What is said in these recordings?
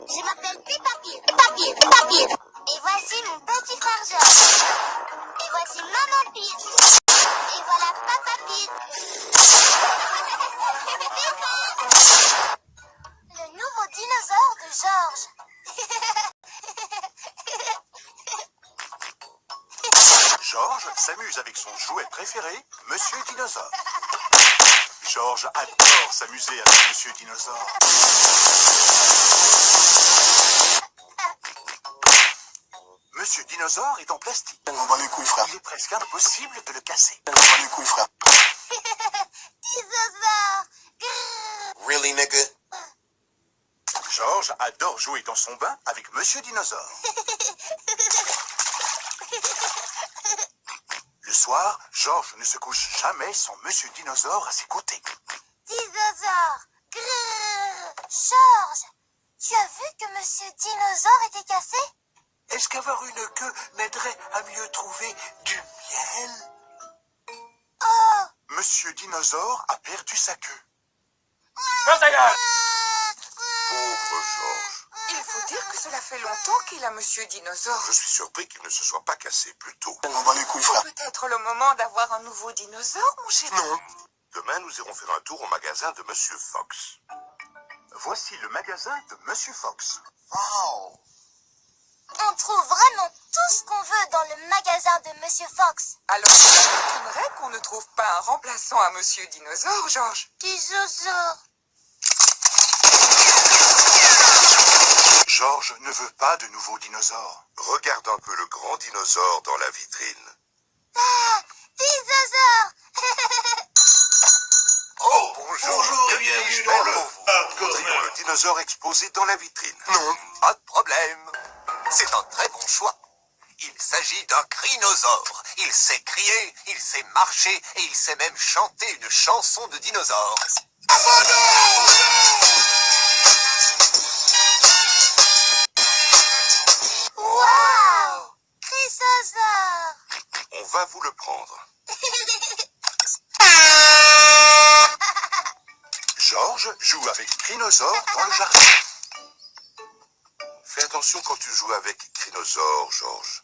Je m'appelle Peppa Pig. Pig. Et voici mon petit frère George. Et voici Maman Pig. Et voilà Papa Pig. Peppa. Le nouveau dinosaure de George. George s'amuse avec son jouet préféré, Monsieur Dinosaure. George adore s'amuser avec Monsieur Dinosaure. Monsieur Dinosaure est en plastique. On bat les couilles, frère. Il est presque impossible de le casser. On bat les couilles, frère. Dinosaure. Really, nigga? George adore jouer dans son bain avec Monsieur Dinosaure. Le soir, George ne se couche jamais sans Monsieur Dinosaure à ses côtés. Dinosaure. George, tu as vu que Monsieur Dinosaure était cassé? Est-ce qu'avoir une queue m'aiderait à mieux trouver du miel? Oh. Monsieur Dinosaure a perdu sa queue. Pauvre Georges. Il faut dire que cela fait longtemps qu'il a Monsieur Dinosaure. Je suis surpris qu'il ne se soit pas cassé plus tôt. On bat les couilles, frère. Peut-être le moment d'avoir un nouveau dinosaure, mon chéri. Non. Demain, nous irons faire un tour au magasin de Monsieur Fox. Voici le magasin de Monsieur Fox. Wow. On trouve vraiment tout ce qu'on veut dans le magasin de Monsieur Fox. Alors, ça m'étonnerait qu'on ne trouve pas un remplaçant à Monsieur Dinosaure, Georges. Dinosaure. George ne veut pas de nouveaux dinosaures. Regarde un peu le grand dinosaure dans la vitrine. Ah, dinosaure. Oh, bonjour et bienvenue dans le Voudrions le dinosaure exposé dans la vitrine. Non. Pas de problème. C'est un très bon choix. Il s'agit d'un crinosaure. Il sait crier, il sait marcher et il sait même chanter une chanson de dinosaure. Wow. Chrysosaure. On va vous le prendre. George joue avec Crinosaure dans le jardin. Fais attention quand tu joues avec Crinosaure, Georges.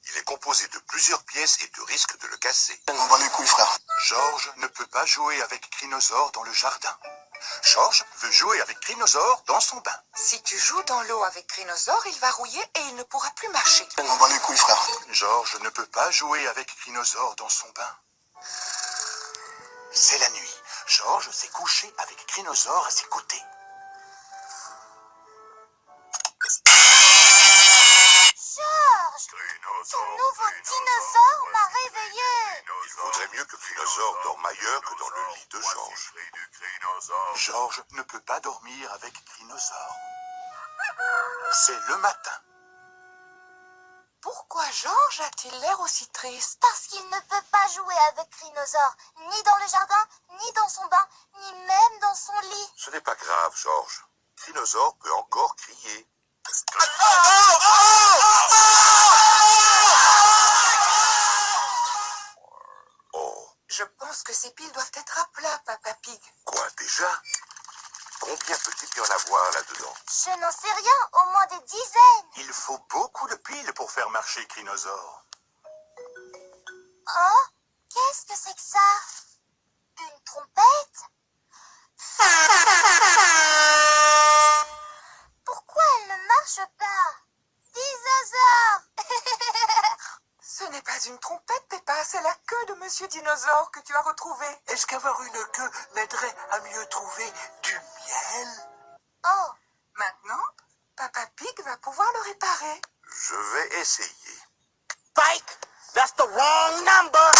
Il est composé de plusieurs pièces et tu risques de le casser. On bat les couilles, frère. George ne peut pas jouer avec Crinosaure dans le jardin. George veut jouer avec Crinosaure dans son bain. Si tu joues dans l'eau avec Crinosaure, il va rouiller et il ne pourra plus marcher. On bat les couilles, frère. George ne peut pas jouer avec Crinosaure dans son bain. C'est la nuit. George s'est couché avec Crinosaure à ses côtés. George, ton nouveau dinosaure m'a réveillé. Il vaudrait mieux que Crinosaure dorme ailleurs que dans le lit de Georges. George ne peut pas dormir avec Crinosaure. C'est le matin. Pourquoi Georges a-t-il l'air aussi triste? Parce qu'il ne peut pas jouer avec Crinosaure, ni dans le jardin, ni dans son bain, ni même dans son lit. Ce n'est pas grave, Georges. Crinosaure peut encore crier. Oh, Je pense que ces piles doivent être à plat, Papa Pig. quoi déjà? Combien peut-il y en avoir là-dedans? Je n'en sais rien, au moins des dizaines. Il faut beaucoup de piles pour faire marcher Crinosaure. Oh, qu'est-ce que c'est que ça? Une trompette? Pourquoi elle ne marche pas? Dinosaure. Ce n'est pas une trompette, Peppa, c'est la queue de Monsieur Dinosaure que tu as retrouvée. Est-ce qu'avoir une queue m'aiderait à mieux trouver du miel? Oh, Maintenant, Papa Pig va pouvoir le réparer. Je vais essayer. Spike, that's the wrong number.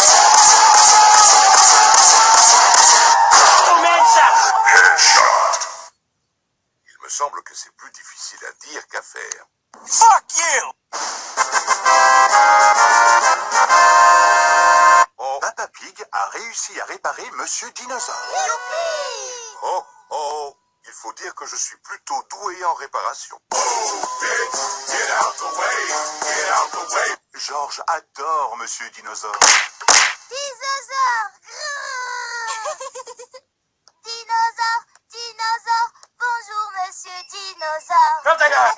Il me semble que c'est plus difficile à dire qu'à faire. Fuck you. Oh, Papa Pig a réussi à réparer Monsieur Dinosaure. youpi! oh, oh. Il faut dire que je suis plutôt doué en réparation. George adore Monsieur Dinosaure. Dinosaure. Dinosaure, dinosaure, bonjour Monsieur Dinosaure. dinosaure. Ferme ta gueule.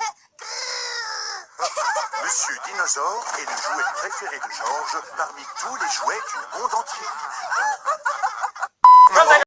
Monsieur Dinosaure est le jouet préféré de Georges parmi tous les jouets du monde entier.